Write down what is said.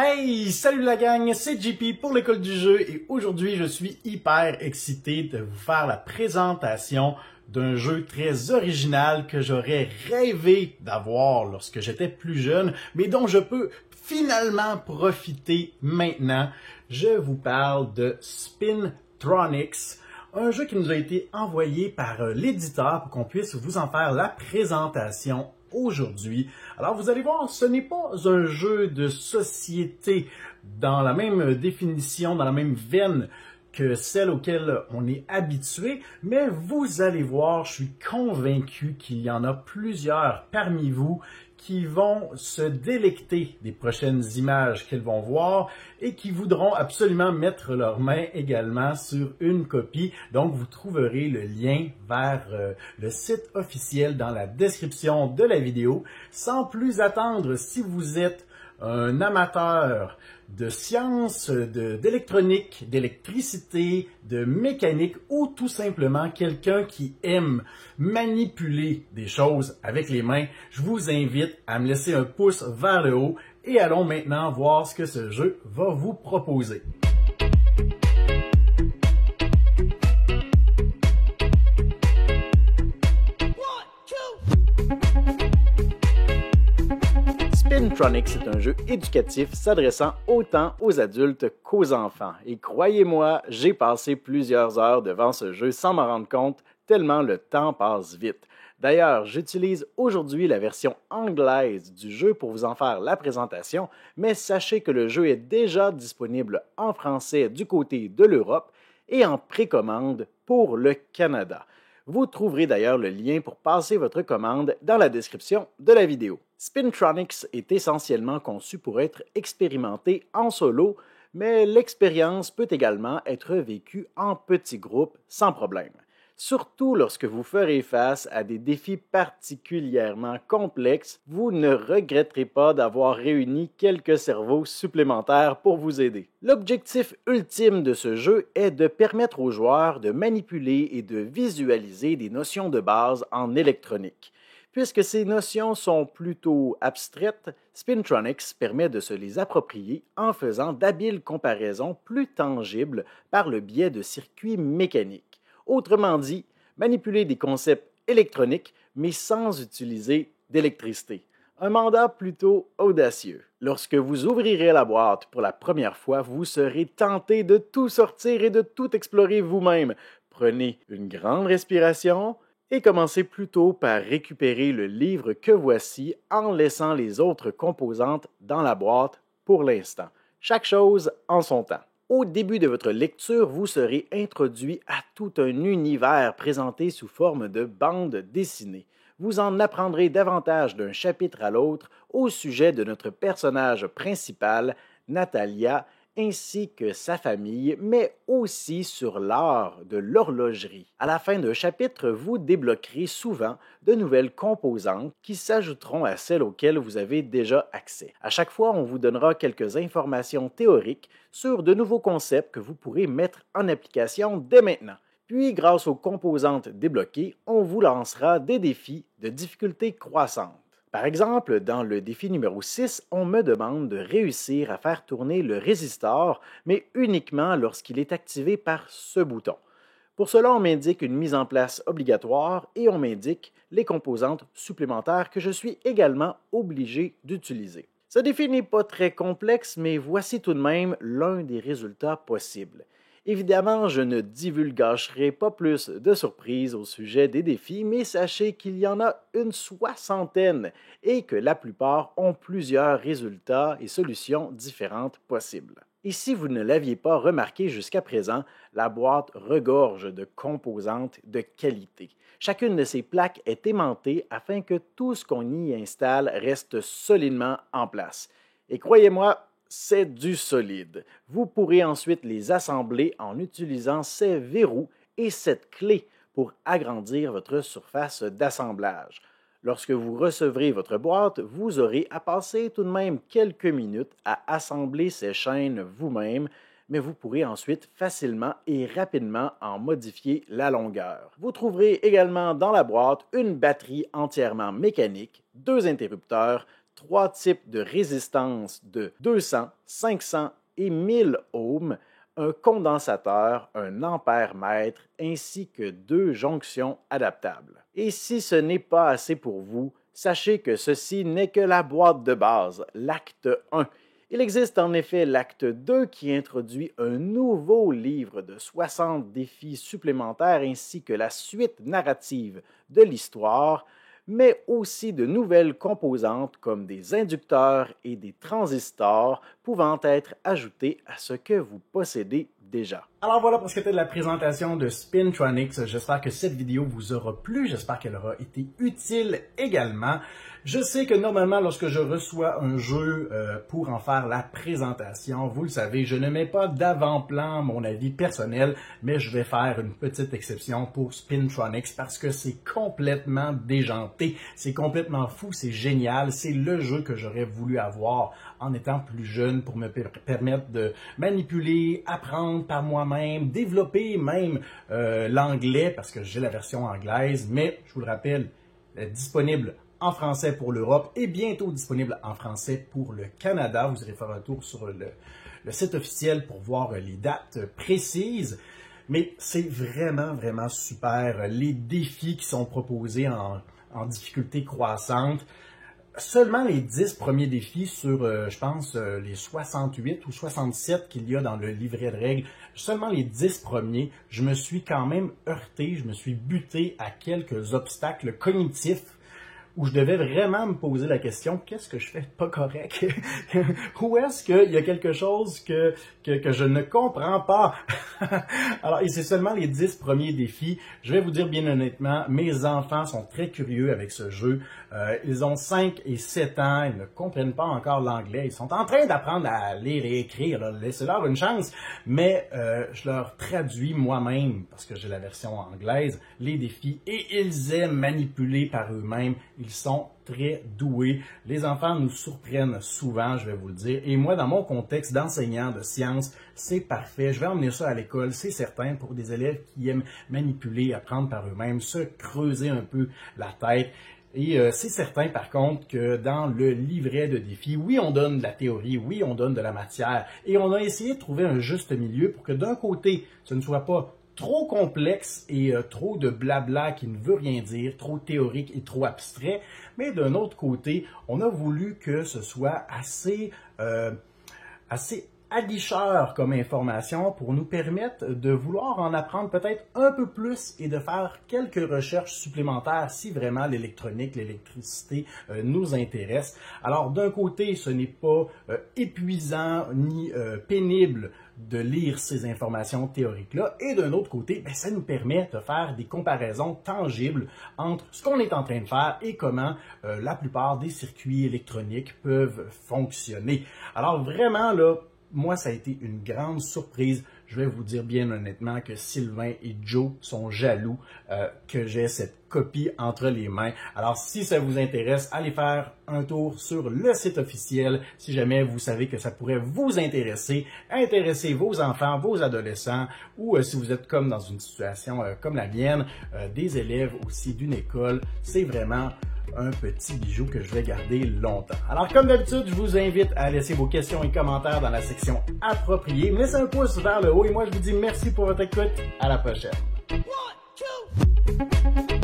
Hey, salut la gang, c'est JP pour l'école du jeu et aujourd'hui je suis hyper excité de vous faire la présentation d'un jeu très original que j'aurais rêvé d'avoir lorsque j'étais plus jeune, mais dont je peux finalement profiter maintenant. Je vous parle de Spintronics, un jeu qui nous a été envoyé par l'éditeur pour qu'on puisse vous en faire la présentation aujourd'hui. Alors vous allez voir, ce n'est pas un jeu de société dans la même définition, dans la même veine que celle auquel on est habitué, mais vous allez voir, je suis convaincu qu'il y en a plusieurs parmi vous qui vont se délecter des prochaines images qu'ils vont voir et qui voudront absolument mettre leurs mains également sur une copie. Donc, vous trouverez le lien vers le site officiel dans la description de la vidéo. Sans plus attendre, si vous êtes un amateur de sciences, d'électronique, d'électricité, de mécanique ou tout simplement quelqu'un qui aime manipuler des choses avec les mains, je vous invite à me laisser un pouce vers le haut et allons maintenant voir ce que ce jeu va vous proposer. Spintronics est un jeu éducatif s'adressant autant aux adultes qu'aux enfants. Et croyez-moi, j'ai passé plusieurs heures devant ce jeu sans m'en rendre compte, tellement le temps passe vite. D'ailleurs, j'utilise aujourd'hui la version anglaise du jeu pour vous en faire la présentation, mais sachez que le jeu est déjà disponible en français du côté de l'Europe et en précommande pour le Canada. Vous trouverez d'ailleurs le lien pour passer votre commande dans la description de la vidéo. Spintronics est essentiellement conçu pour être expérimenté en solo, mais l'expérience peut également être vécue en petits groupes sans problème. Surtout lorsque vous ferez face à des défis particulièrement complexes, vous ne regretterez pas d'avoir réuni quelques cerveaux supplémentaires pour vous aider. L'objectif ultime de ce jeu est de permettre aux joueurs de manipuler et de visualiser des notions de base en électronique. Puisque ces notions sont plutôt abstraites, Spintronics permet de se les approprier en faisant d'habiles comparaisons plus tangibles par le biais de circuits mécaniques. Autrement dit, manipuler des concepts électroniques, mais sans utiliser d'électricité. Un mandat plutôt audacieux. Lorsque vous ouvrirez la boîte pour la première fois, vous serez tenté de tout sortir et de tout explorer vous-même. Prenez une grande respiration et commencez plutôt par récupérer le livre que voici en laissant les autres composantes dans la boîte pour l'instant. Chaque chose en son temps. Au début de votre lecture, vous serez introduit à tout un univers présenté sous forme de bande dessinée. Vous en apprendrez davantage d'un chapitre à l'autre au sujet de notre personnage principal, Natalia, ainsi que sa famille, mais aussi sur l'art de l'horlogerie. À la fin d'un chapitre, vous débloquerez souvent de nouvelles composantes qui s'ajouteront à celles auxquelles vous avez déjà accès. À chaque fois, on vous donnera quelques informations théoriques sur de nouveaux concepts que vous pourrez mettre en application dès maintenant. Puis, grâce aux composantes débloquées, on vous lancera des défis de difficulté croissante. Par exemple, dans le défi numéro 6, on me demande de réussir à faire tourner le résistor, mais uniquement lorsqu'il est activé par ce bouton. Pour cela, on m'indique une mise en place obligatoire et on m'indique les composantes supplémentaires que je suis également obligé d'utiliser. Ce défi n'est pas très complexe, mais voici tout de même l'un des résultats possibles. Évidemment, je ne divulgacherai pas plus de surprises au sujet des défis, mais sachez qu'il y en a une soixantaine et que la plupart ont plusieurs résultats et solutions différentes possibles. Et si vous ne l'aviez pas remarqué jusqu'à présent, la boîte regorge de composantes de qualité. Chacune de ces plaques est aimantée afin que tout ce qu'on y installe reste solidement en place. Et croyez-moi, c'est du solide. Vous pourrez ensuite les assembler en utilisant ces verrous et cette clé pour agrandir votre surface d'assemblage. Lorsque vous recevrez votre boîte, vous aurez à passer tout de même quelques minutes à assembler ces chaînes vous-même, mais vous pourrez ensuite facilement et rapidement en modifier la longueur. Vous trouverez également dans la boîte une batterie entièrement mécanique, 2 interrupteurs, 3 types de résistance de 200, 500 et 1000 ohms, un condensateur, un ampère-mètre ainsi que 2 jonctions adaptables. Et si ce n'est pas assez pour vous, sachez que ceci n'est que la boîte de base, l'acte 1. Il existe en effet l'acte 2 qui introduit un nouveau livre de 60 défis supplémentaires ainsi que la suite narrative de l'histoire, mais aussi de nouvelles composantes comme des inducteurs et des transistors pouvant être ajoutés à ce que vous possédez déjà. Alors voilà pour ce qui était de la présentation de Spintronics. J'espère que cette vidéo vous aura plu, j'espère qu'elle aura été utile également. Je sais que normalement, lorsque je reçois un jeu pour en faire la présentation, vous le savez, je ne mets pas d'avant-plan mon avis personnel, mais je vais faire une petite exception pour Spintronics parce que c'est complètement déjanté, c'est complètement fou, c'est génial, c'est le jeu que j'aurais voulu avoir en étant plus jeune pour me permettre de manipuler, apprendre par moi-même, développer même l'anglais parce que j'ai la version anglaise, mais je vous le rappelle, disponible en français pour l'Europe et bientôt disponible en français pour le Canada. Vous irez faire un tour sur le site officiel pour voir les dates précises. Mais c'est vraiment super. Les défis qui sont proposés en difficulté croissante. Seulement les 10 premiers défis sur, je pense, les 68 ou 67 qu'il y a dans le livret de règles, seulement les 10 premiers, je me suis quand même heurté, je me suis buté à quelques obstacles cognitifs où je devais vraiment me poser la question, qu'est-ce que je fais pas correct? Où est-ce qu'il y a quelque chose que je ne comprends pas? Alors, et c'est seulement les 10 premiers défis. Je vais vous dire bien honnêtement, mes enfants sont très curieux avec ce jeu. Ils ont 5 et 7 ans, ils ne comprennent pas encore l'anglais. Ils sont en train d'apprendre à lire et écrire. Laissez-leur une chance. Mais je leur traduis moi-même, parce que j'ai la version anglaise, les défis. Et ils aiment manipuler par eux-mêmes. Ils sont très doués. Les enfants nous surprennent souvent, je vais vous le dire. Et moi, dans mon contexte d'enseignant de sciences, c'est parfait. Je vais emmener ça à l'école, c'est certain, pour des élèves qui aiment manipuler, apprendre par eux-mêmes, se creuser un peu la tête. Et c'est certain, par contre, que dans le livret de défis, oui, on donne de la théorie, oui, on donne de la matière. Et on a essayé de trouver un juste milieu pour que d'un côté, ce ne soit pas trop complexe et trop de blabla qui ne veut rien dire, trop théorique et trop abstrait, mais d'un autre côté, on a voulu que ce soit assez aguicheur comme information pour nous permettre de vouloir en apprendre peut-être un peu plus et de faire quelques recherches supplémentaires si vraiment l'électronique, l'électricité nous intéresse. Alors d'un côté, ce n'est pas épuisant ni pénible de lire ces informations théoriques-là, et d'un autre côté, ça nous permet de faire des comparaisons tangibles entre ce qu'on est en train de faire et comment la plupart des circuits électroniques peuvent fonctionner. Alors vraiment, là, moi, ça a été une grande surprise. Je vais vous dire bien honnêtement que Sylvain et Joe sont jaloux que j'ai cette copie entre les mains. Alors, si ça vous intéresse, allez faire un tour sur le site officiel. Si jamais vous savez que ça pourrait vous intéresser, intéresser vos enfants, vos adolescents, ou si vous êtes comme dans une situation comme la mienne, des élèves aussi d'une école, c'est vraiment un petit bijou que je vais garder longtemps. Alors, comme d'habitude, je vous invite à laisser vos questions et commentaires dans la section appropriée. Me laissez un pouce vers le haut et moi, je vous dis merci pour votre écoute. À la prochaine. 1, 2